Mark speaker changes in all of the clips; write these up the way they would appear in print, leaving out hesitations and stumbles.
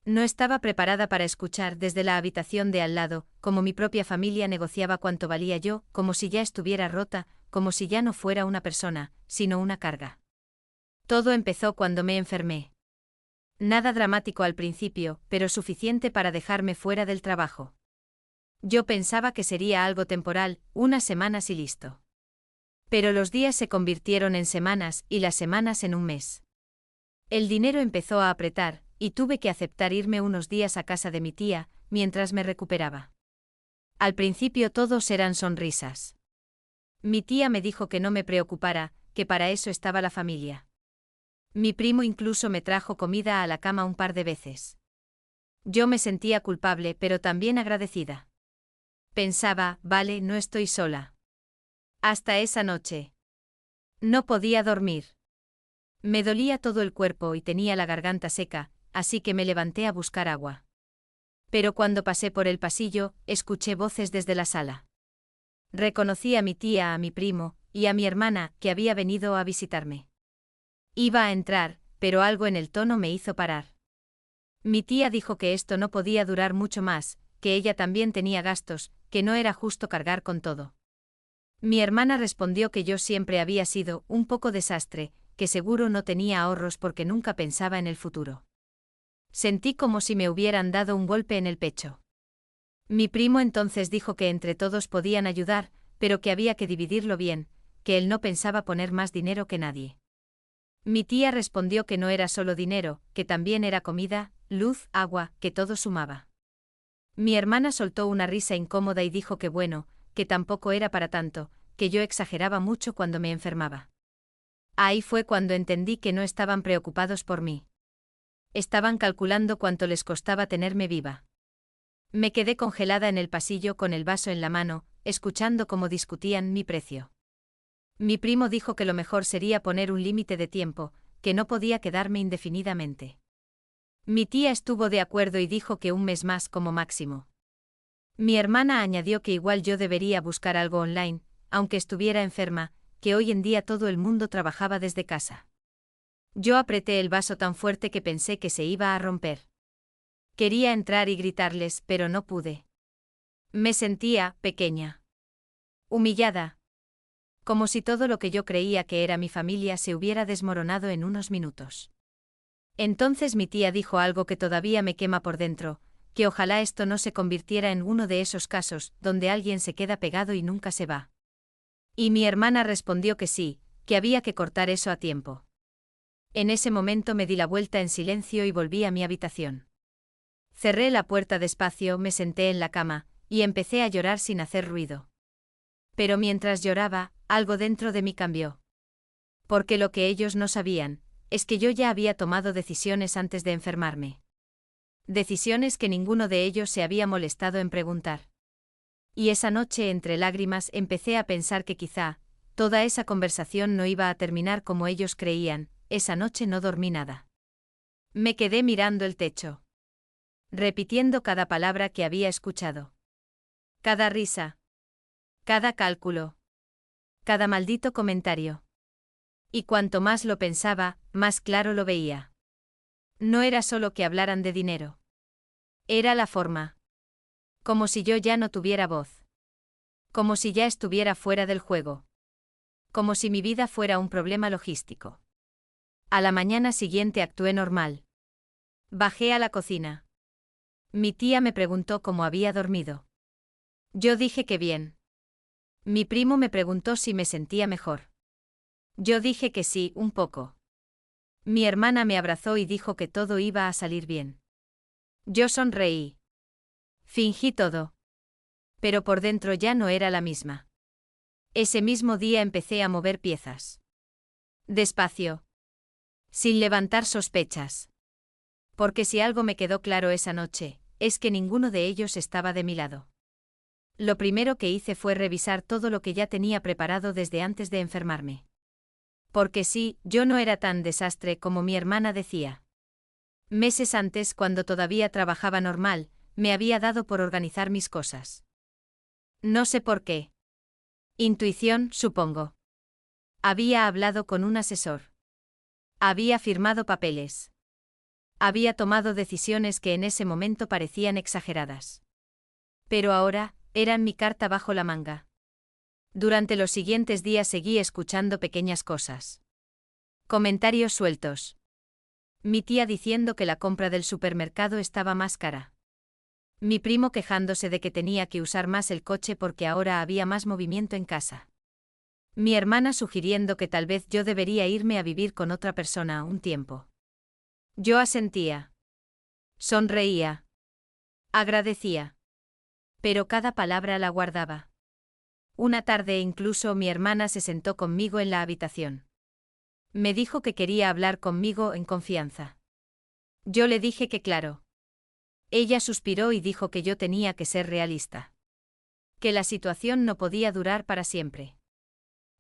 Speaker 1: No estaba preparada para escuchar desde la habitación de al lado, como mi propia familia negociaba cuánto valía yo, como si ya estuviera rota, como si ya no fuera una persona, sino una carga. Todo empezó cuando me enfermé. Nada dramático al principio, pero suficiente para dejarme fuera del trabajo. Yo pensaba que sería algo temporal, unas semanas y listo. Pero los días se convirtieron en semanas y las semanas en un mes. El dinero empezó a apretar, y tuve que aceptar irme unos días a casa de mi tía, mientras me recuperaba. Al principio todos eran sonrisas. Mi tía me dijo que no me preocupara, que para eso estaba la familia. Mi primo incluso me trajo comida a la cama un par de veces. Yo me sentía culpable, pero también agradecida. Pensaba, vale, no estoy sola. Hasta esa noche. No podía dormir. Me dolía todo el cuerpo y tenía la garganta seca, así que me levanté a buscar agua. Pero cuando pasé por el pasillo, escuché voces desde la sala. Reconocí a mi tía, a mi primo, y a mi hermana, que había venido a visitarme. Iba a entrar, pero algo en el tono me hizo parar. Mi tía dijo que esto no podía durar mucho más, que ella también tenía gastos, que no era justo cargar con todo. Mi hermana respondió que yo siempre había sido un poco desastre, que seguro no tenía ahorros porque nunca pensaba en el futuro. Sentí como si me hubieran dado un golpe en el pecho. Mi primo entonces dijo que entre todos podían ayudar, pero que había que dividirlo bien, que él no pensaba poner más dinero que nadie. Mi tía respondió que no era solo dinero, que también era comida, luz, agua, que todo sumaba. Mi hermana soltó una risa incómoda y dijo que bueno, que tampoco era para tanto, que yo exageraba mucho cuando me enfermaba. Ahí fue cuando entendí que no estaban preocupados por mí. Estaban calculando cuánto les costaba tenerme viva. Me quedé congelada en el pasillo con el vaso en la mano, escuchando cómo discutían mi precio. Mi primo dijo que lo mejor sería poner un límite de tiempo, que no podía quedarme indefinidamente. Mi tía estuvo de acuerdo y dijo que un mes más como máximo. Mi hermana añadió que igual yo debería buscar algo online, aunque estuviera enferma, que hoy en día todo el mundo trabajaba desde casa. Yo apreté el vaso tan fuerte que pensé que se iba a romper. Quería entrar y gritarles, pero no pude. Me sentía pequeña. Humillada. Como si todo lo que yo creía que era mi familia se hubiera desmoronado en unos minutos. Entonces mi tía dijo algo que todavía me quema por dentro, que ojalá esto no se convirtiera en uno de esos casos donde alguien se queda pegado y nunca se va. Y mi hermana respondió que sí, que había que cortar eso a tiempo. En ese momento me di la vuelta en silencio y volví a mi habitación. Cerré la puerta despacio, me senté en la cama, y empecé a llorar sin hacer ruido. Pero mientras lloraba, algo dentro de mí cambió. Porque lo que ellos no sabían, es que yo ya había tomado decisiones antes de enfermarme. Decisiones que ninguno de ellos se había molestado en preguntar. Y esa noche entre lágrimas empecé a pensar que quizá, toda esa conversación no iba a terminar como ellos creían. Esa noche no dormí nada. Me quedé mirando el techo, repitiendo cada palabra que había escuchado. Cada risa. Cada cálculo. Cada maldito comentario. Y cuanto más lo pensaba, más claro lo veía. No era solo que hablaran de dinero. Era la forma. Como si yo ya no tuviera voz. Como si ya estuviera fuera del juego. Como si mi vida fuera un problema logístico. A la mañana siguiente actué normal. Bajé a la cocina. Mi tía me preguntó cómo había dormido. Yo dije que bien. Mi primo me preguntó si me sentía mejor. Yo dije que sí, un poco. Mi hermana me abrazó y dijo que todo iba a salir bien. Yo sonreí. Fingí todo. Pero por dentro ya no era la misma. Ese mismo día empecé a mover piezas. Despacio. Sin levantar sospechas. Porque si algo me quedó claro esa noche, es que ninguno de ellos estaba de mi lado. Lo primero que hice fue revisar todo lo que ya tenía preparado desde antes de enfermarme. Porque sí, yo no era tan desastre como mi hermana decía. Meses antes, cuando todavía trabajaba normal, me había dado por organizar mis cosas. No sé por qué. Intuición, supongo. Había hablado con un asesor. Había firmado papeles. Había tomado decisiones que en ese momento parecían exageradas. Pero ahora, eran mi carta bajo la manga. Durante los siguientes días seguí escuchando pequeñas cosas. Comentarios sueltos. Mi tía diciendo que la compra del supermercado estaba más cara. Mi primo quejándose de que tenía que usar más el coche porque ahora había más movimiento en casa. Mi hermana sugiriendo que tal vez yo debería irme a vivir con otra persona un tiempo. Yo asentía. Sonreía. Agradecía. Pero cada palabra la guardaba. Una tarde incluso mi hermana se sentó conmigo en la habitación. Me dijo que quería hablar conmigo en confianza. Yo le dije que claro. Ella suspiró y dijo que yo tenía que ser realista. Que la situación no podía durar para siempre.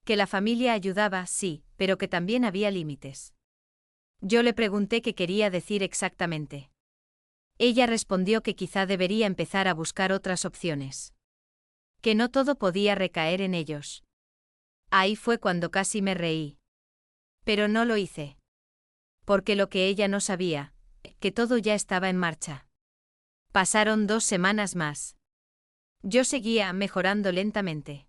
Speaker 1: Que la familia ayudaba, sí, pero que también había límites. Yo le pregunté qué quería decir exactamente. Ella respondió que quizá debería empezar a buscar otras opciones. Que no todo podía recaer en ellos. Ahí fue cuando casi me reí. Pero no lo hice. Porque lo que ella no sabía, que todo ya estaba en marcha. Pasaron 2 semanas más. Yo seguía mejorando lentamente.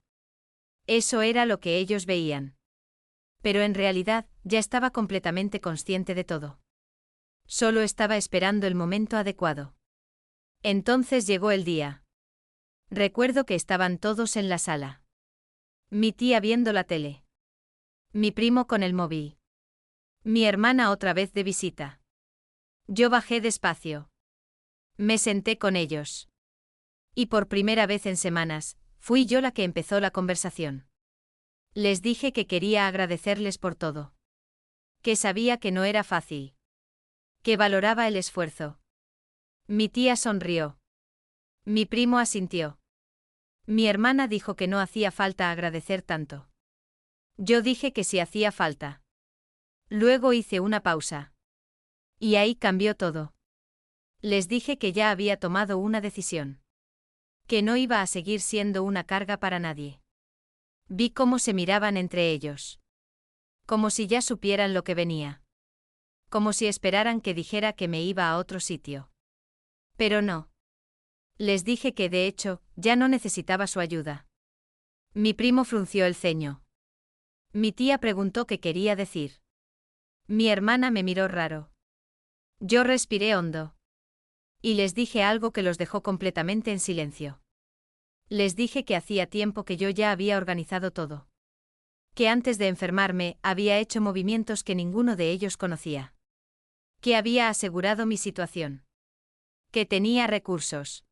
Speaker 1: Eso era lo que ellos veían. Pero en realidad, ya estaba completamente consciente de todo. Solo estaba esperando el momento adecuado. Entonces llegó el día. Recuerdo que estaban todos en la sala. Mi tía viendo la tele. Mi primo con el móvil. Mi hermana otra vez de visita. Yo bajé despacio. Me senté con ellos. Y por primera vez en semanas, fui yo la que empezó la conversación. Les dije que quería agradecerles por todo. Que sabía que no era fácil. Que valoraba el esfuerzo. Mi tía sonrió. Mi primo asintió. Mi hermana dijo que no hacía falta agradecer tanto. Yo dije que sí hacía falta. Luego hice una pausa. Y ahí cambió todo. Les dije que ya había tomado una decisión. Que no iba a seguir siendo una carga para nadie. Vi cómo se miraban entre ellos. Como si ya supieran lo que venía. Como si esperaran que dijera que me iba a otro sitio. Pero no. Les dije que de hecho, ya no necesitaba su ayuda. Mi primo frunció el ceño. Mi tía preguntó qué quería decir. Mi hermana me miró raro. Yo respiré hondo. Y les dije algo que los dejó completamente en silencio. Les dije que hacía tiempo que yo ya había organizado todo. Que antes de enfermarme, había hecho movimientos que ninguno de ellos conocía. Que había asegurado mi situación. Que tenía recursos.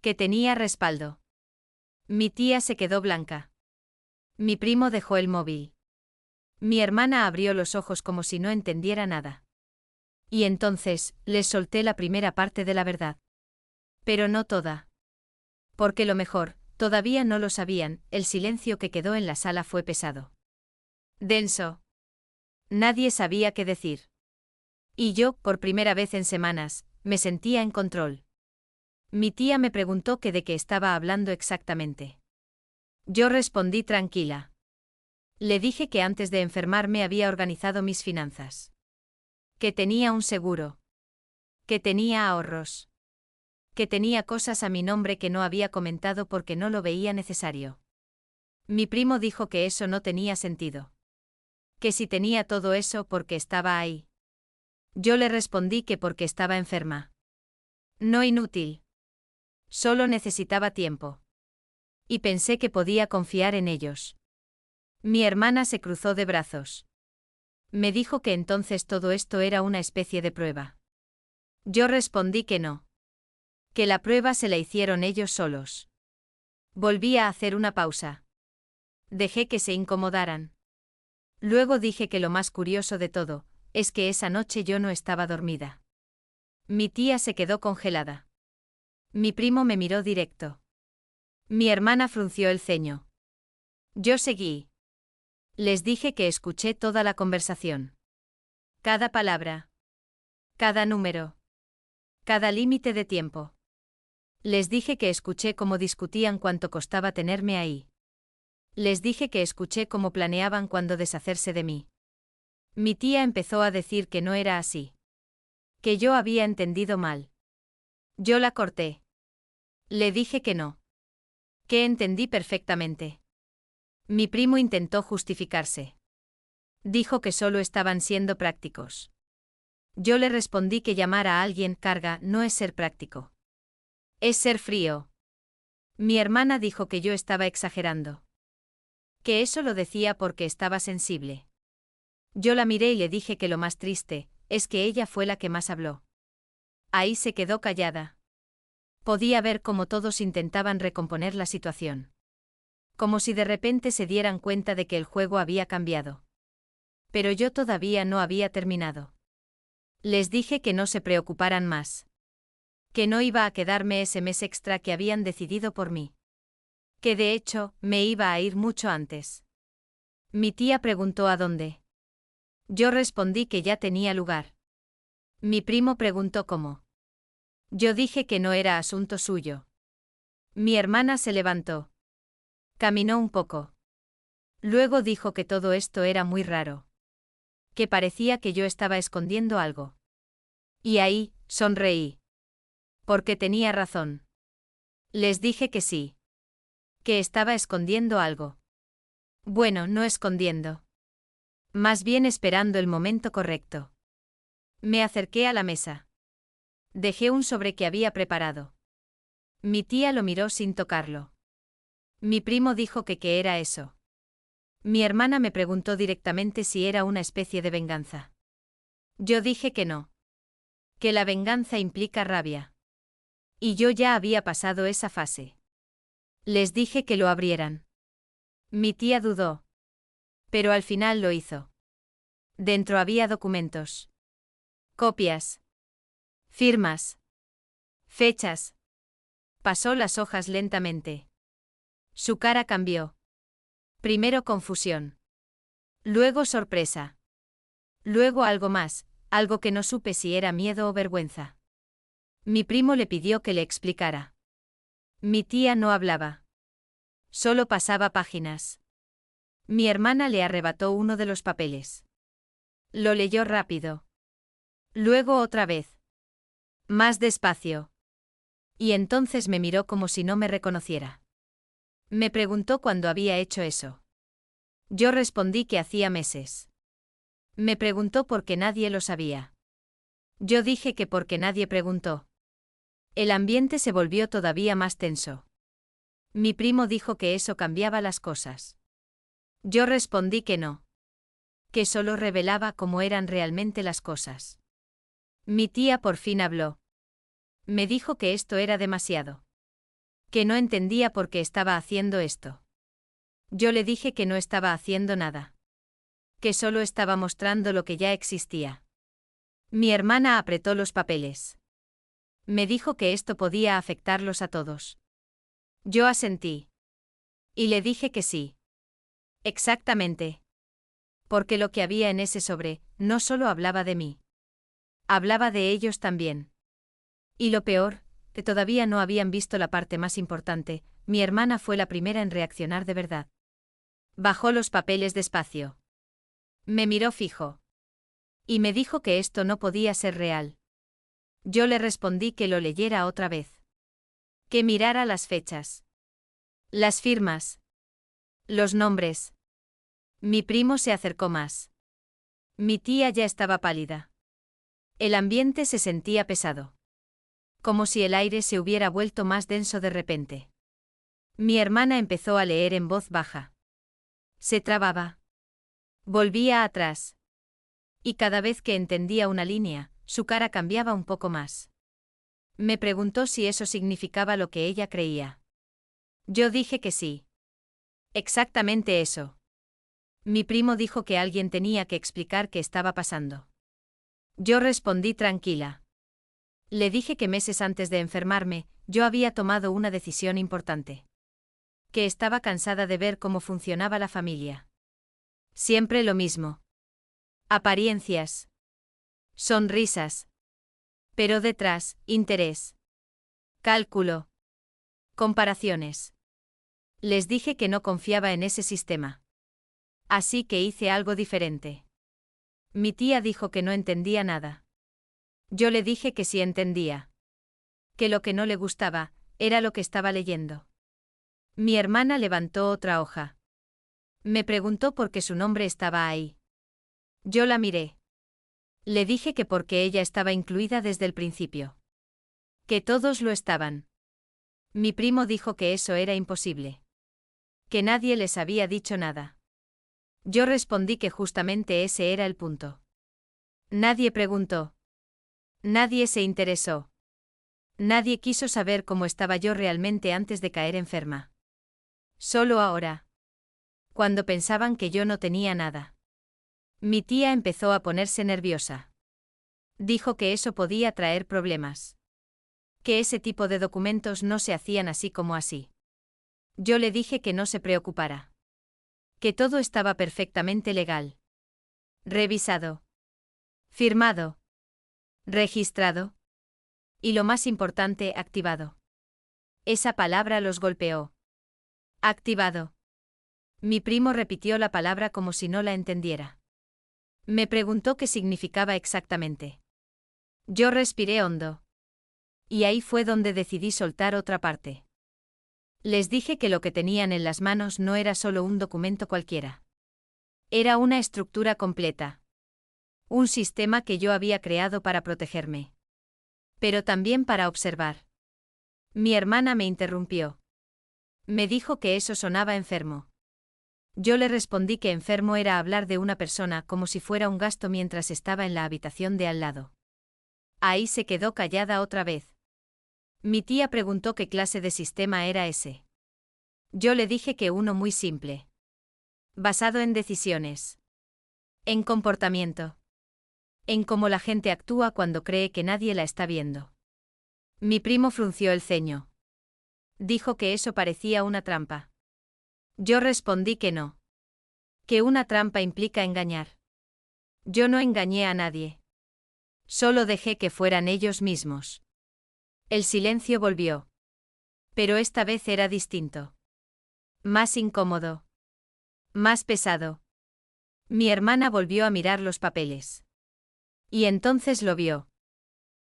Speaker 1: Que tenía respaldo. Mi tía se quedó blanca. Mi primo dejó el móvil. Mi hermana abrió los ojos como si no entendiera nada. Y entonces, les solté la primera parte de la verdad. Pero no toda. Porque lo mejor, todavía no lo sabían, el silencio que quedó en la sala fue pesado. Denso. Nadie sabía qué decir. Y yo, por primera vez en semanas, me sentía en control. Mi tía me preguntó que de qué estaba hablando exactamente. Yo respondí tranquila. Le dije que antes de enfermarme había organizado mis finanzas. Que tenía un seguro. Que tenía ahorros. Que tenía cosas a mi nombre que no había comentado porque no lo veía necesario. Mi primo dijo que eso no tenía sentido. Que si tenía todo eso porque estaba ahí. Yo le respondí que porque estaba enferma. No inútil. Solo necesitaba tiempo. Y pensé que podía confiar en ellos. Mi hermana se cruzó de brazos. Me dijo que entonces todo esto era una especie de prueba. Yo respondí que no. Que la prueba se la hicieron ellos solos. Volví a hacer una pausa. Dejé que se incomodaran. Luego dije que lo más curioso de todo, es que esa noche yo no estaba dormida. Mi tía se quedó congelada. Mi primo me miró directo. Mi hermana frunció el ceño. Yo seguí. Les dije que escuché toda la conversación. Cada palabra. Cada número. Cada límite de tiempo. Les dije que escuché cómo discutían cuánto costaba tenerme ahí. Les dije que escuché cómo planeaban cuándo deshacerse de mí. Mi tía empezó a decir que no era así. Que yo había entendido mal. Yo la corté. Le dije que no. Que entendí perfectamente. Mi primo intentó justificarse. Dijo que solo estaban siendo prácticos. Yo le respondí que llamar a alguien carga no es ser práctico. Es ser frío. Mi hermana dijo que yo estaba exagerando. Que eso lo decía porque estaba sensible. Yo la miré y le dije que lo más triste es que ella fue la que más habló. Ahí se quedó callada. Podía ver cómo todos intentaban recomponer la situación. Como si de repente se dieran cuenta de que el juego había cambiado. Pero yo todavía no había terminado. Les dije que no se preocuparan más. Que no iba a quedarme ese mes extra que habían decidido por mí. Que de hecho, me iba a ir mucho antes. Mi tía preguntó a dónde. Yo respondí que ya tenía lugar. Mi primo preguntó cómo. Yo dije que no era asunto suyo. Mi hermana se levantó. Caminó un poco. Luego dijo que todo esto era muy raro. Que parecía que yo estaba escondiendo algo. Y ahí, sonreí. Porque tenía razón. Les dije que sí. Que estaba escondiendo algo. Bueno, no escondiendo. Más bien esperando el momento correcto. Me acerqué a la mesa. Dejé un sobre que había preparado. Mi tía lo miró sin tocarlo. Mi primo dijo que qué era eso. Mi hermana me preguntó directamente si era una especie de venganza. Yo dije que no. Que la venganza implica rabia. Y yo ya había pasado esa fase. Les dije que lo abrieran. Mi tía dudó. Pero al final lo hizo. Dentro había documentos. Copias. Firmas. Fechas. Pasó las hojas lentamente. Su cara cambió. Primero confusión. Luego sorpresa. Luego algo más, algo que no supe si era miedo o vergüenza. Mi primo le pidió que le explicara. Mi tía no hablaba. Solo pasaba páginas. Mi hermana le arrebató uno de los papeles. Lo leyó rápido. Luego otra vez. Más despacio. Y entonces me miró como si no me reconociera. Me preguntó cuándo había hecho eso. Yo respondí que hacía meses. Me preguntó por qué nadie lo sabía. Yo dije que porque nadie preguntó. El ambiente se volvió todavía más tenso. Mi primo dijo que eso cambiaba las cosas. Yo respondí que no. Que solo revelaba cómo eran realmente las cosas. Mi tía por fin habló. Me dijo que esto era demasiado. Que no entendía por qué estaba haciendo esto. Yo le dije que no estaba haciendo nada. Que solo estaba mostrando lo que ya existía. Mi hermana apretó los papeles. Me dijo que esto podía afectarlos a todos. Yo asentí. Y le dije que sí. Exactamente. Porque lo que había en ese sobre, no solo hablaba de mí. Hablaba de ellos también. Y lo peor, que todavía no habían visto la parte más importante, mi hermana fue la primera en reaccionar de verdad. Bajó los papeles despacio. Me miró fijo. Y me dijo que esto no podía ser real. Yo le respondí que lo leyera otra vez. Que mirara las fechas. Las firmas. Los nombres. Mi primo se acercó más. Mi tía ya estaba pálida. El ambiente se sentía pesado. Como si el aire se hubiera vuelto más denso de repente. Mi hermana empezó a leer en voz baja. Se trababa. Volvía atrás. Y cada vez que entendía una línea, su cara cambiaba un poco más. Me preguntó si eso significaba lo que ella creía. Yo dije que sí. Exactamente eso. Mi primo dijo que alguien tenía que explicar qué estaba pasando. Yo respondí tranquila. Le dije que meses antes de enfermarme, yo había tomado una decisión importante. Que estaba cansada de ver cómo funcionaba la familia. Siempre lo mismo. Apariencias. Sonrisas. Pero detrás, interés. Cálculo. Comparaciones. Les dije que no confiaba en ese sistema. Así que hice algo diferente. Mi tía dijo que no entendía nada. Yo le dije que sí entendía. Que lo que no le gustaba, era lo que estaba leyendo. Mi hermana levantó otra hoja. Me preguntó por qué su nombre estaba ahí. Yo la miré. Le dije que porque ella estaba incluida desde el principio. Que todos lo estaban. Mi primo dijo que eso era imposible. Que nadie les había dicho nada. Yo respondí que justamente ese era el punto. Nadie preguntó. Nadie se interesó. Nadie quiso saber cómo estaba yo realmente antes de caer enferma. Solo ahora. Cuando pensaban que yo no tenía nada. Mi tía empezó a ponerse nerviosa. Dijo que eso podía traer problemas. Que ese tipo de documentos no se hacían así como así. Yo le dije que no se preocupara. Que todo estaba perfectamente legal. Revisado. Firmado. Registrado. Y lo más importante, activado. Esa palabra los golpeó. Activado. Mi primo repitió la palabra como si no la entendiera. Me preguntó qué significaba exactamente. Yo respiré hondo. Y ahí fue donde decidí soltar otra parte. Les dije que lo que tenían en las manos no era solo un documento cualquiera. Era una estructura completa. Un sistema que yo había creado para protegerme. Pero también para observar. Mi hermana me interrumpió. Me dijo que eso sonaba enfermo. Yo le respondí que enfermo era hablar de una persona como si fuera un gasto mientras estaba en la habitación de al lado. Ahí se quedó callada otra vez. Mi tía preguntó qué clase de sistema era ese. Yo le dije que uno muy simple. Basado en decisiones. En comportamiento. En cómo la gente actúa cuando cree que nadie la está viendo. Mi primo frunció el ceño. Dijo que eso parecía una trampa. Yo respondí que no. Que una trampa implica engañar. Yo no engañé a nadie. Solo dejé que fueran ellos mismos. El silencio volvió. Pero esta vez era distinto. Más incómodo. Más pesado. Mi hermana volvió a mirar los papeles. Y entonces lo vio.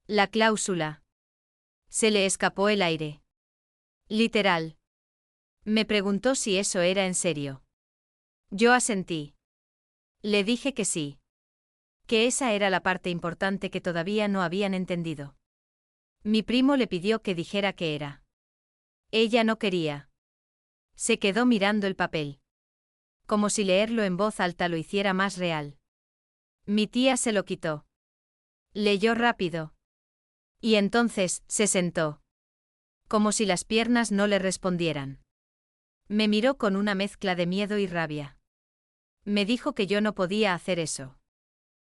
Speaker 1: La cláusula. Se le escapó el aire. Literal. Me preguntó si eso era en serio. Yo asentí. Le dije que sí. Que esa era la parte importante que todavía no habían entendido. Mi primo le pidió que dijera qué era. Ella no quería. Se quedó mirando el papel. Como si leerlo en voz alta lo hiciera más real. Mi tía se lo quitó. Leyó rápido. Y entonces, se sentó. Como si las piernas no le respondieran. Me miró con una mezcla de miedo y rabia. Me dijo que yo no podía hacer eso.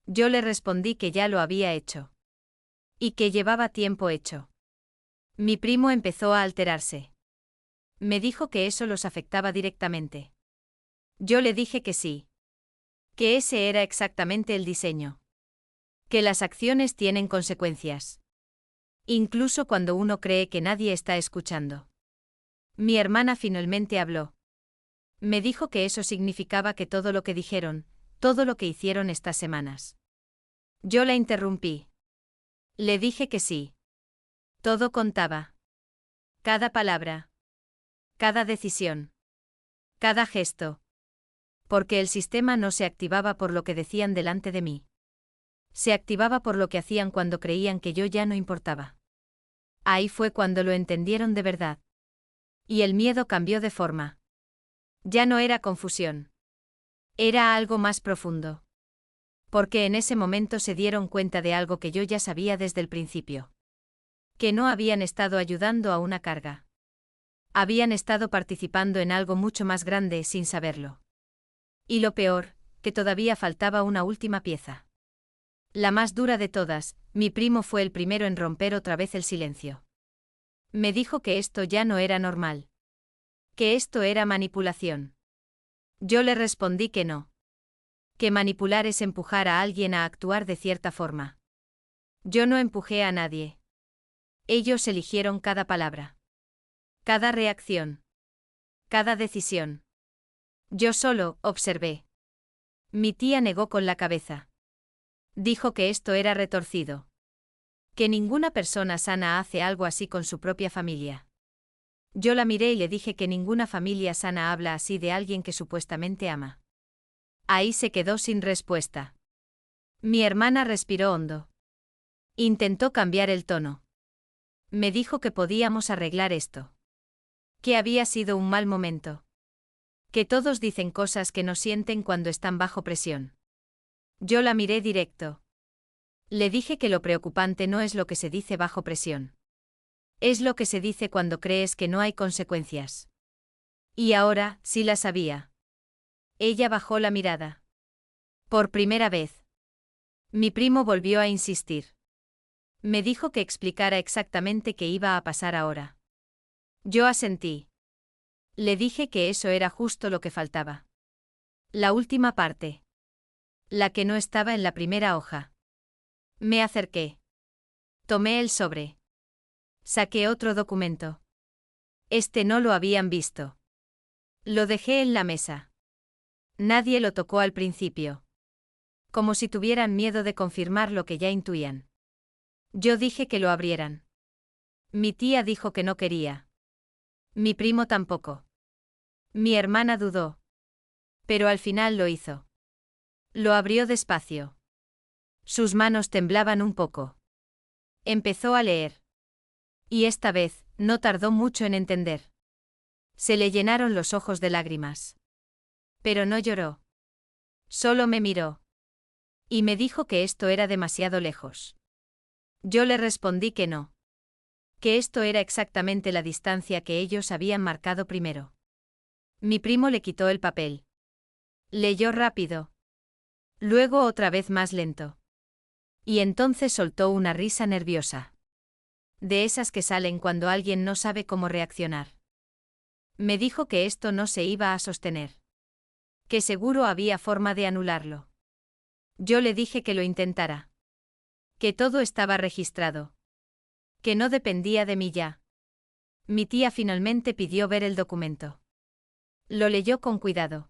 Speaker 1: Yo le respondí que ya lo había hecho. Y que llevaba tiempo hecho. Mi primo empezó a alterarse. Me dijo que eso los afectaba directamente. Yo le dije que sí. Que ese era exactamente el diseño. Que las acciones tienen consecuencias. Incluso cuando uno cree que nadie está escuchando. Mi hermana finalmente habló. Me dijo que eso significaba que todo lo que dijeron, todo lo que hicieron estas semanas. Yo la interrumpí. Le dije que sí. Todo contaba. Cada palabra. Cada decisión. Cada gesto. Porque el sistema no se activaba por lo que decían delante de mí. Se activaba por lo que hacían cuando creían que yo ya no importaba. Ahí fue cuando lo entendieron de verdad. Y el miedo cambió de forma. Ya no era confusión. Era algo más profundo. Porque en ese momento se dieron cuenta de algo que yo ya sabía desde el principio. Que no habían estado ayudando a una carga. Habían estado participando en algo mucho más grande sin saberlo. Y lo peor, que todavía faltaba una última pieza. La más dura de todas, mi primo fue el primero en romper otra vez el silencio. Me dijo que esto ya no era normal. Que esto era manipulación. Yo le respondí que no. Que manipular es empujar a alguien a actuar de cierta forma. Yo no empujé a nadie. Ellos eligieron cada palabra. Cada reacción. Cada decisión. Yo solo observé. Mi tía negó con la cabeza. Dijo que esto era retorcido. Que ninguna persona sana hace algo así con su propia familia. Yo la miré y le dije que ninguna familia sana habla así de alguien que supuestamente ama. Ahí se quedó sin respuesta. Mi hermana respiró hondo. Intentó cambiar el tono. Me dijo que podíamos arreglar esto. Que había sido un mal momento. Que todos dicen cosas que no sienten cuando están bajo presión. Yo la miré directo. Le dije que lo preocupante no es lo que se dice bajo presión. Es lo que se dice cuando crees que no hay consecuencias. Y ahora, sí las había. Ella bajó la mirada. Por primera vez. Mi primo volvió a insistir. Me dijo que explicara exactamente qué iba a pasar ahora. Yo asentí. Le dije que eso era justo lo que faltaba. La última parte. La que no estaba en la primera hoja. Me acerqué. Tomé el sobre. Saqué otro documento. Este no lo habían visto. Lo dejé en la mesa. Nadie lo tocó al principio. Como si tuvieran miedo de confirmar lo que ya intuían. Yo dije que lo abrieran. Mi tía dijo que no quería. Mi primo tampoco. Mi hermana dudó. Pero al final lo hizo. Lo abrió despacio. Sus manos temblaban un poco. Empezó a leer. Y esta vez, no tardó mucho en entender. Se le llenaron los ojos de lágrimas. Pero no lloró. Solo me miró. Y me dijo que esto era demasiado lejos. Yo le respondí que no. Que esto era exactamente la distancia que ellos habían marcado primero. Mi primo le quitó el papel. Leyó rápido. Luego otra vez más lento. Y entonces soltó una risa nerviosa. De esas que salen cuando alguien no sabe cómo reaccionar. Me dijo que esto no se iba a sostener. Que seguro había forma de anularlo. Yo le dije que lo intentara. Que todo estaba registrado. Que no dependía de mí ya. Mi tía finalmente pidió ver el documento. Lo leyó con cuidado.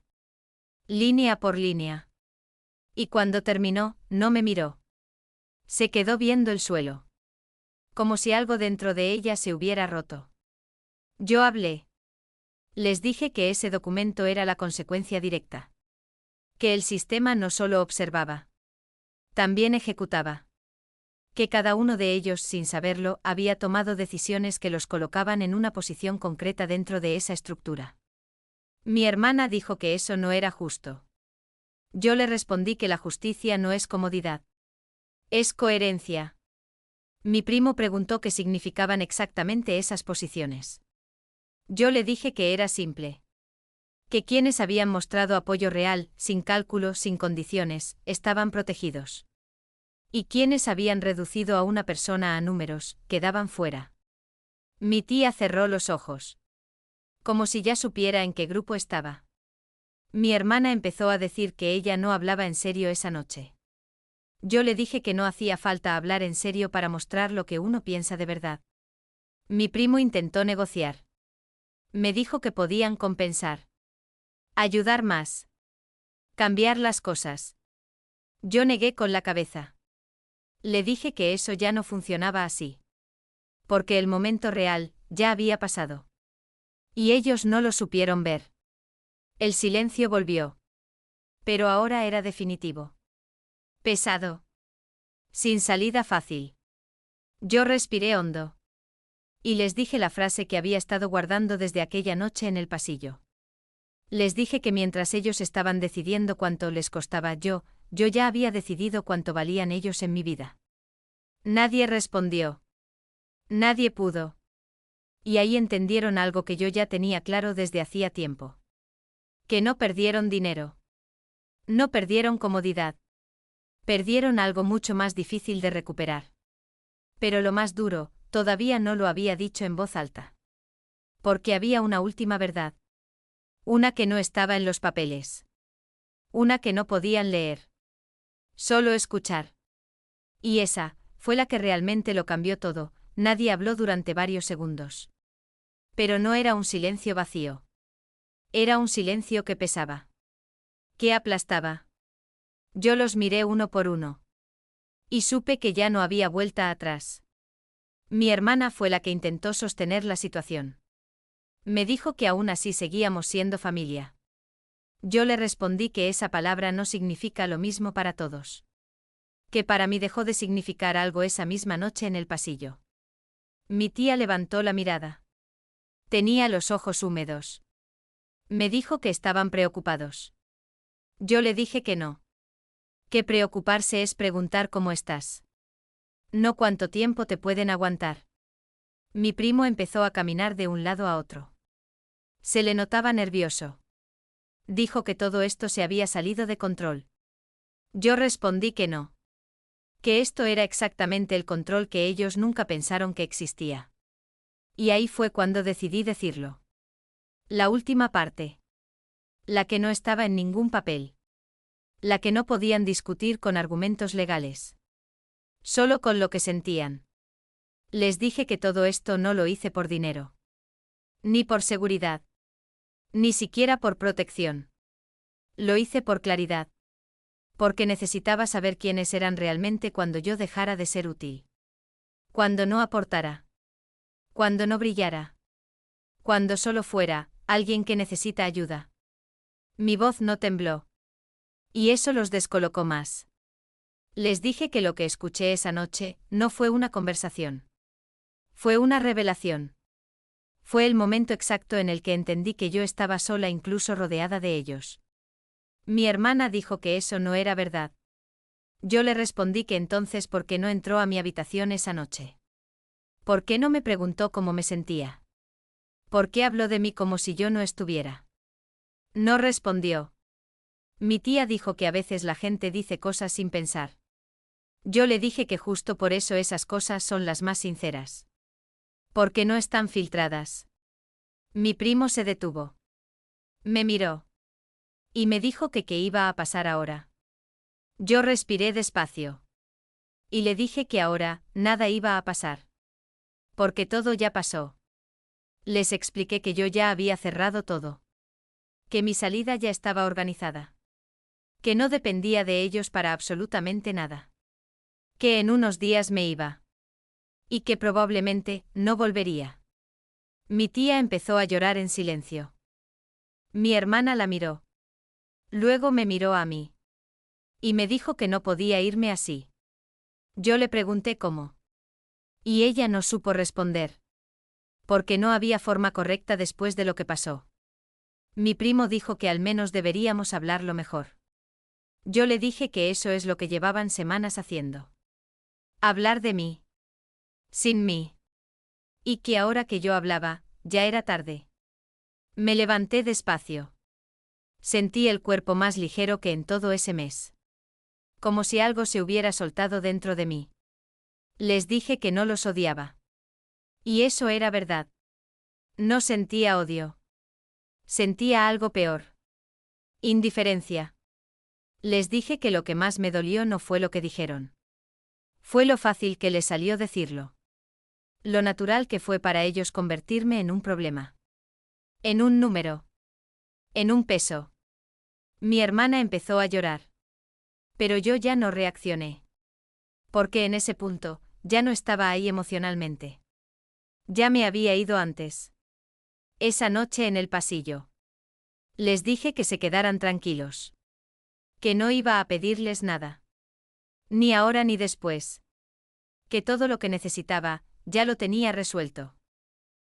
Speaker 1: Línea por línea. Y cuando terminó, no me miró. Se quedó viendo el suelo. Como si algo dentro de ella se hubiera roto. Yo hablé. Les dije que ese documento era la consecuencia directa. Que el sistema no solo observaba. También ejecutaba. Que cada uno de ellos, sin saberlo, había tomado decisiones que los colocaban en una posición concreta dentro de esa estructura. Mi hermana dijo que eso no era justo. Yo le respondí que la justicia no es comodidad. Es coherencia. Mi primo preguntó qué significaban exactamente esas posiciones. Yo le dije que era simple. Que quienes habían mostrado apoyo real, sin cálculo, sin condiciones, estaban protegidos. Y quienes habían reducido a una persona a números, quedaban fuera. Mi tía cerró los ojos. Como si ya supiera en qué grupo estaba. Mi hermana empezó a decir que ella no hablaba en serio esa noche. Yo le dije que no hacía falta hablar en serio para mostrar lo que uno piensa de verdad. Mi primo intentó negociar. Me dijo que podían compensar. Ayudar más. Cambiar las cosas. Yo negué con la cabeza. Le dije que eso ya no funcionaba así. Porque el momento real, ya había pasado. Y ellos no lo supieron ver. El silencio volvió. Pero ahora era definitivo. Pesado. Sin salida fácil. Yo respiré hondo. Y les dije la frase que había estado guardando desde aquella noche en el pasillo. Les dije que mientras ellos estaban decidiendo cuánto les costaba yo ya había decidido cuánto valían ellos en mi vida. Nadie respondió. Nadie pudo. Y ahí entendieron algo que yo ya tenía claro desde hacía tiempo. Que no perdieron dinero. No perdieron comodidad. Perdieron algo mucho más difícil de recuperar. Pero lo más duro, todavía no lo había dicho en voz alta. Porque había una última verdad. Una que no estaba en los papeles. Una que no podían leer. Solo escuchar. Y esa, fue la que realmente lo cambió todo. Nadie habló durante varios segundos. Pero no era un silencio vacío. Era un silencio que pesaba. Que aplastaba. Yo los miré uno por uno. Y supe que ya no había vuelta atrás. Mi hermana fue la que intentó sostener la situación. Me dijo que aún así seguíamos siendo familia. Yo le respondí que esa palabra no significa lo mismo para todos. Que para mí dejó de significar algo esa misma noche en el pasillo. Mi tía levantó la mirada. Tenía los ojos húmedos. Me dijo que estaban preocupados. Yo le dije que no. Que preocuparse es preguntar cómo estás. No cuánto tiempo te pueden aguantar. Mi primo empezó a caminar de un lado a otro. Se le notaba nervioso. Dijo que todo esto se había salido de control. Yo respondí que no. Que esto era exactamente el control que ellos nunca pensaron que existía. Y ahí fue cuando decidí decirlo. La última parte. La que no estaba en ningún papel. La que no podían discutir con argumentos legales. Solo con lo que sentían. Les dije que todo esto no lo hice por dinero. Ni por seguridad. Ni siquiera por protección. Lo hice por claridad. Porque necesitaba saber quiénes eran realmente cuando yo dejara de ser útil. Cuando no aportara. Cuando no brillara. Cuando solo fuera alguien que necesita ayuda. Mi voz no tembló. Y eso los descolocó más. Les dije que lo que escuché esa noche no fue una conversación. Fue una revelación. Fue el momento exacto en el que entendí que yo estaba sola incluso rodeada de ellos. Mi hermana dijo que eso no era verdad. Yo le respondí que entonces ¿por qué no entró a mi habitación esa noche? ¿Por qué no me preguntó cómo me sentía? ¿Por qué habló de mí como si yo no estuviera? No respondió. Mi tía dijo que a veces la gente dice cosas sin pensar. Yo le dije que justo por eso esas cosas son las más sinceras. Porque no están filtradas. Mi primo se detuvo. Me miró. Y me dijo que qué iba a pasar ahora. Yo respiré despacio. Y le dije que ahora, nada iba a pasar. Porque todo ya pasó. Les expliqué que yo ya había cerrado todo. Que mi salida ya estaba organizada. Que no dependía de ellos para absolutamente nada. Que en unos días me iba. Y que probablemente no volvería. Mi tía empezó a llorar en silencio. Mi hermana la miró. Luego me miró a mí. Y me dijo que no podía irme así. Yo le pregunté cómo. Y ella no supo responder. Porque no había forma correcta después de lo que pasó. Mi primo dijo que al menos deberíamos hablarlo mejor. Yo le dije que eso es lo que llevaban semanas haciendo. Hablar de mí. Sin mí. Y que ahora que yo hablaba, ya era tarde. Me levanté despacio. Sentí el cuerpo más ligero que en todo ese mes. Como si algo se hubiera soltado dentro de mí. Les dije que no los odiaba. Y eso era verdad. No sentía odio. Sentía algo peor. Indiferencia. Les dije que lo que más me dolió no fue lo que dijeron. Fue lo fácil que les salió decirlo. Lo natural que fue para ellos convertirme en un problema. En un número. En un peso. Mi hermana empezó a llorar. Pero yo ya no reaccioné. Porque en ese punto, ya no estaba ahí emocionalmente. Ya me había ido antes. Esa noche en el pasillo. Les dije que se quedaran tranquilos. Que no iba a pedirles nada. Ni ahora ni después. Que todo lo que necesitaba, ya lo tenía resuelto.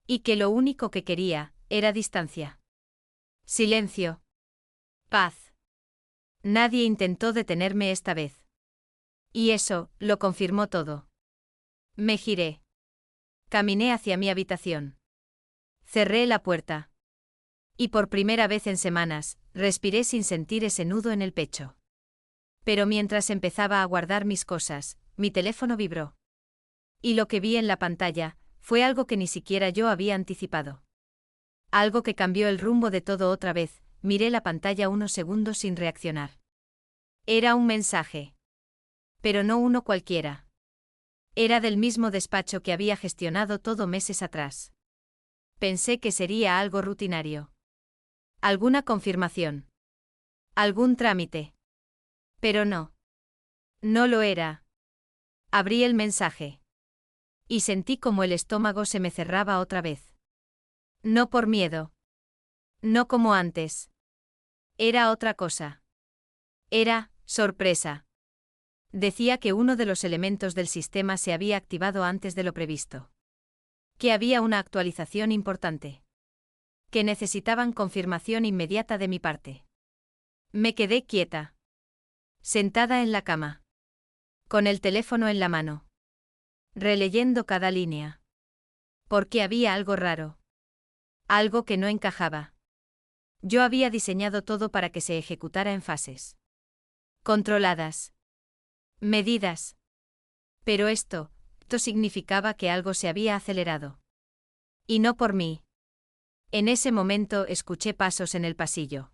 Speaker 1: Y que lo único que quería, era distancia. Silencio. Paz. Nadie intentó detenerme esta vez. Y eso, lo confirmó todo. Me giré. Caminé hacia mi habitación. Cerré la puerta. Y por primera vez en semanas, respiré sin sentir ese nudo en el pecho. Pero mientras empezaba a guardar mis cosas, mi teléfono vibró. Y lo que vi en la pantalla, fue algo que ni siquiera yo había anticipado. Algo que cambió el rumbo de todo otra vez, miré la pantalla unos segundos sin reaccionar. Era un mensaje. Pero no uno cualquiera. Era del mismo despacho que había gestionado todo meses atrás. Pensé que sería algo rutinario. Alguna confirmación. Algún trámite. Pero no. No lo era. Abrí el mensaje. Y sentí como el estómago se me cerraba otra vez. No por miedo. No como antes. Era otra cosa. Era, sorpresa. Decía que uno de los elementos del sistema se había activado antes de lo previsto. Que había una actualización importante. Que necesitaban confirmación inmediata de mi parte. Me quedé quieta. Sentada en la cama. Con el teléfono en la mano. Releyendo cada línea. Porque había algo raro. Algo que no encajaba. Yo había diseñado todo para que se ejecutara en fases controladas. Medidas. Pero esto significaba que algo se había acelerado. Y no por mí. En ese momento escuché pasos en el pasillo.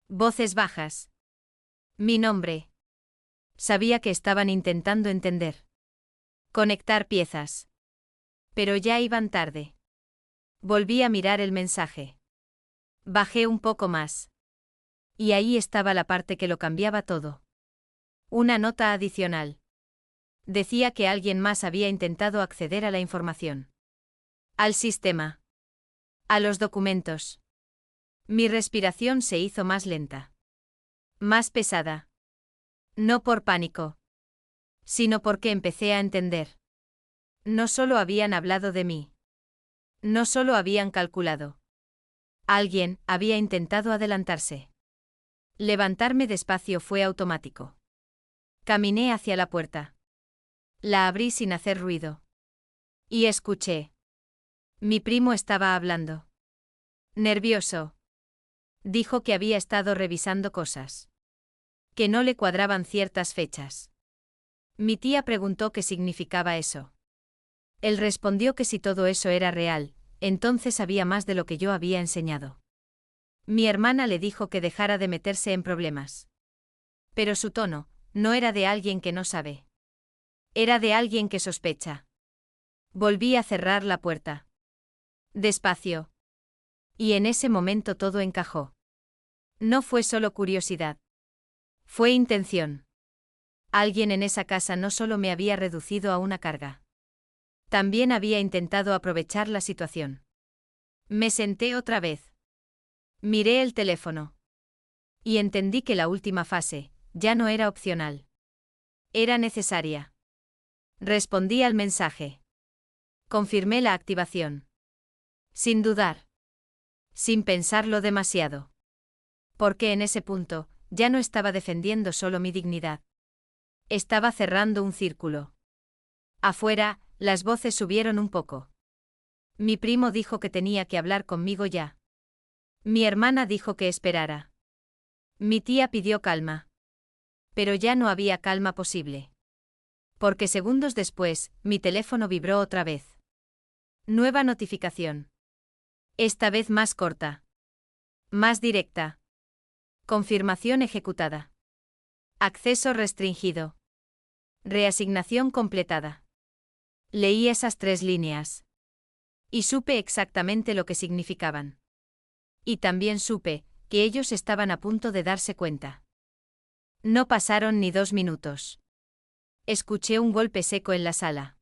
Speaker 1: Voces bajas. Mi nombre. Sabía que estaban intentando entender. Conectar piezas. Pero ya iban tarde. Volví a mirar el mensaje. Bajé un poco más. Y ahí estaba la parte que lo cambiaba todo. Una nota adicional. Decía que alguien más había intentado acceder a la información. Al sistema. A los documentos. Mi respiración se hizo más lenta. Más pesada. No por pánico. Sino porque empecé a entender. No solo habían hablado de mí. No solo habían calculado. Alguien había intentado adelantarse. Levantarme despacio fue automático. Caminé hacia la puerta. La abrí sin hacer ruido. Y escuché. Mi primo estaba hablando. Nervioso. Dijo que había estado revisando cosas. Que no le cuadraban ciertas fechas. Mi tía preguntó qué significaba eso. Él respondió que si todo eso era real, entonces sabía más de lo que yo había enseñado. Mi hermana le dijo que dejara de meterse en problemas. Pero su tono no era de alguien que no sabe. Era de alguien que sospecha. Volví a cerrar la puerta. Despacio. Y en ese momento todo encajó. No fue solo curiosidad. Fue intención. Alguien en esa casa no solo me había reducido a una carga. También había intentado aprovechar la situación. Me senté otra vez. Miré el teléfono. Y entendí que la última fase ya no era opcional. Era necesaria. Respondí al mensaje. Confirmé la activación. Sin dudar. Sin pensarlo demasiado. Porque en ese punto, ya no estaba defendiendo solo mi dignidad. Estaba cerrando un círculo. Afuera, las voces subieron un poco. Mi primo dijo que tenía que hablar conmigo ya. Mi hermana dijo que esperara. Mi tía pidió calma. Pero ya no había calma posible. Porque segundos después, mi teléfono vibró otra vez. Nueva notificación. Esta vez más corta. Más directa. Confirmación ejecutada. Acceso restringido. Reasignación completada. Leí esas 3 líneas. Y supe exactamente lo que significaban. Y también supe que ellos estaban a punto de darse cuenta. No pasaron ni 2 minutos. Escuché un golpe seco en la sala.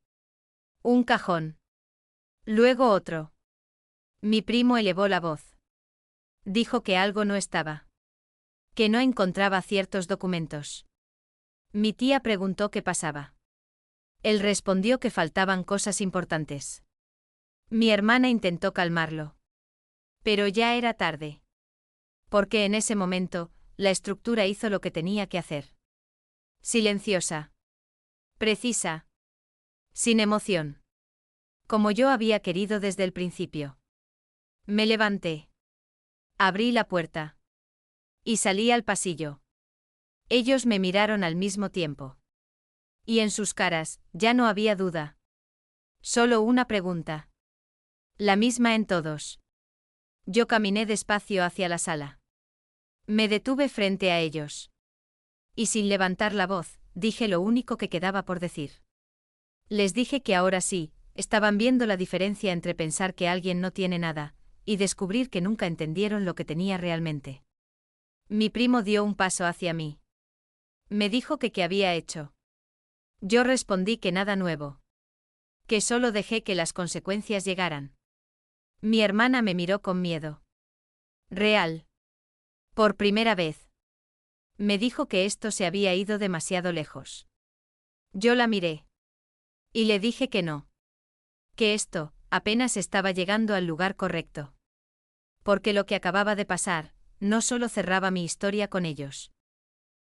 Speaker 1: Un cajón. Luego otro. Mi primo elevó la voz. Dijo que algo no estaba. Que no encontraba ciertos documentos. Mi tía preguntó qué pasaba. Él respondió que faltaban cosas importantes. Mi hermana intentó calmarlo. Pero ya era tarde. Porque en ese momento, la estructura hizo lo que tenía que hacer. Silenciosa. Precisa. Sin emoción. Como yo había querido desde el principio. Me levanté. Abrí la puerta. Y salí al pasillo. Ellos me miraron al mismo tiempo. Y en sus caras, ya no había duda. Solo una pregunta. La misma en todos. Yo caminé despacio hacia la sala. Me detuve frente a ellos. Y sin levantar la voz, dije lo único que quedaba por decir. Les dije que ahora sí, estaban viendo la diferencia entre pensar que alguien no tiene nada, y descubrir que nunca entendieron lo que tenía realmente. Mi primo dio un paso hacia mí. Me dijo que qué había hecho. Yo respondí que nada nuevo. Que solo dejé que las consecuencias llegaran. Mi hermana me miró con miedo. Real. Por primera vez. Me dijo que esto se había ido demasiado lejos. Yo la miré. Y le dije que no. Que esto, apenas estaba llegando al lugar correcto. Porque lo que acababa de pasar, no solo cerraba mi historia con ellos.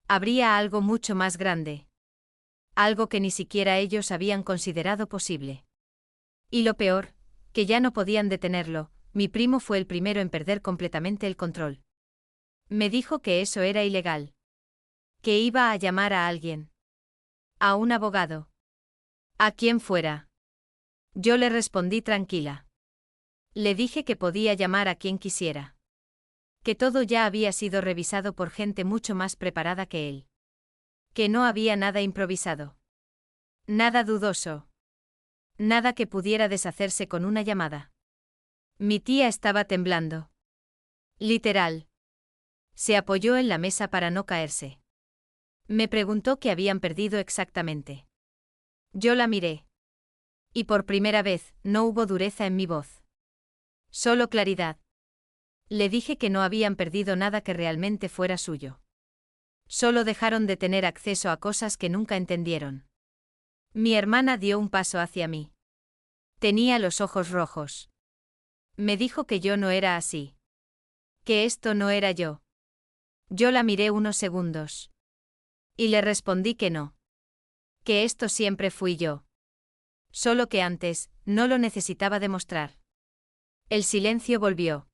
Speaker 1: Habría algo mucho más grande. Algo que ni siquiera ellos habían considerado posible. Y lo peor, que ya no podían detenerlo, mi primo fue el primero en perder completamente el control. Me dijo que eso era ilegal. Que iba a llamar a alguien. A un abogado. A quien fuera. Yo le respondí tranquila. Le dije que podía llamar a quien quisiera. Que todo ya había sido revisado por gente mucho más preparada que él. Que no había nada improvisado. Nada dudoso. Nada que pudiera deshacerse con una llamada. Mi tía estaba temblando. Literal. Se apoyó en la mesa para no caerse. Me preguntó qué habían perdido exactamente. Yo la miré. Y por primera vez, no hubo dureza en mi voz. Solo claridad. Le dije que no habían perdido nada que realmente fuera suyo. Solo dejaron de tener acceso a cosas que nunca entendieron. Mi hermana dio un paso hacia mí. Tenía los ojos rojos. Me dijo que yo no era así. Que esto no era yo. Yo la miré unos segundos. Y le respondí que no. Que esto siempre fui yo. Solo que antes, no lo necesitaba demostrar. El silencio volvió.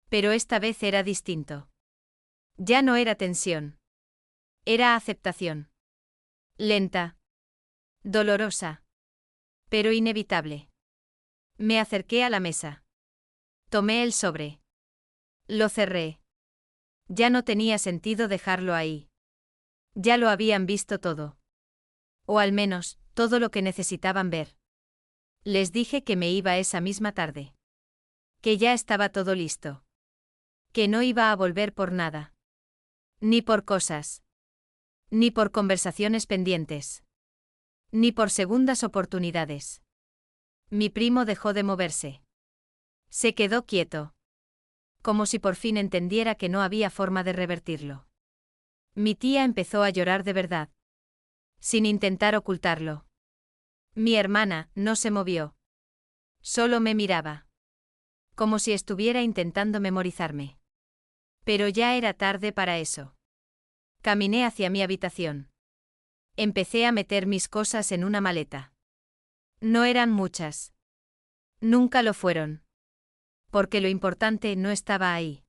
Speaker 1: Pero esta vez era distinto. Ya no era tensión. Era aceptación. Lenta. Dolorosa. Pero inevitable. Me acerqué a la mesa. Tomé el sobre. Lo cerré. Ya no tenía sentido dejarlo ahí. Ya lo habían visto todo. O al menos, todo lo que necesitaban ver. Les dije que me iba esa misma tarde. Que ya estaba todo listo. Que no iba a volver por nada. Ni por cosas. Ni por conversaciones pendientes. Ni por segundas oportunidades. Mi primo dejó de moverse. Se quedó quieto. Como si por fin entendiera que no había forma de revertirlo. Mi tía empezó a llorar de verdad. Sin intentar ocultarlo. Mi hermana no se movió. Solo me miraba. Como si estuviera intentando memorizarme. Pero ya era tarde para eso. Caminé hacia mi habitación. Empecé a meter mis cosas en una maleta. No eran muchas. Nunca lo fueron. Porque lo importante no estaba ahí.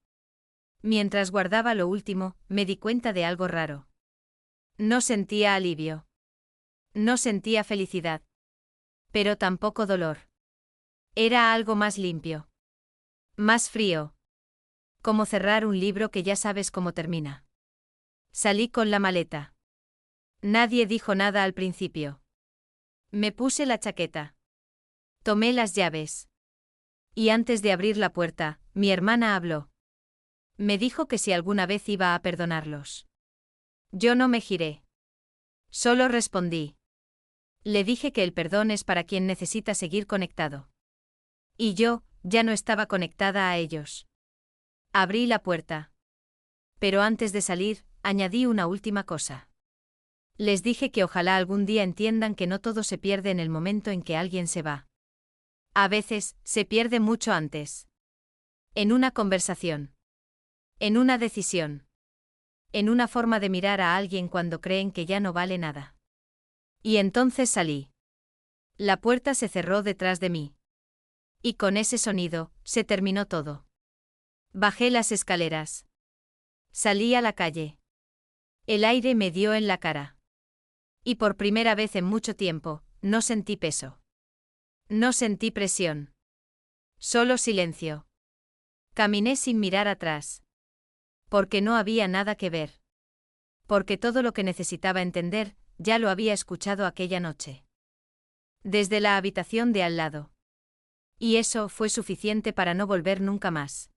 Speaker 1: Mientras guardaba lo último, me di cuenta de algo raro. No sentía alivio. No sentía felicidad. Pero tampoco dolor. Era algo más limpio. Más frío. Como cerrar un libro que ya sabes cómo termina. Salí con la maleta. Nadie dijo nada al principio. Me puse la chaqueta. Tomé las llaves. Y antes de abrir la puerta, mi hermana habló. Me dijo que si alguna vez iba a perdonarlos. Yo no me giré. Solo respondí. Le dije que el perdón es para quien necesita seguir conectado. Y yo, ya no estaba conectada a ellos. Abrí la puerta. Pero antes de salir, añadí una última cosa. Les dije que ojalá algún día entiendan que no todo se pierde en el momento en que alguien se va. A veces, se pierde mucho antes. En una conversación. En una decisión. En una forma de mirar a alguien cuando creen que ya no vale nada. Y entonces salí. La puerta se cerró detrás de mí. Y con ese sonido, se terminó todo. Bajé las escaleras. Salí a la calle. El aire me dio en la cara. Y por primera vez en mucho tiempo, no sentí peso. No sentí presión. Solo silencio. Caminé sin mirar atrás. Porque no había nada que ver. Porque todo lo que necesitaba entender, ya lo había escuchado aquella noche. Desde la habitación de al lado. Y eso fue suficiente para no volver nunca más.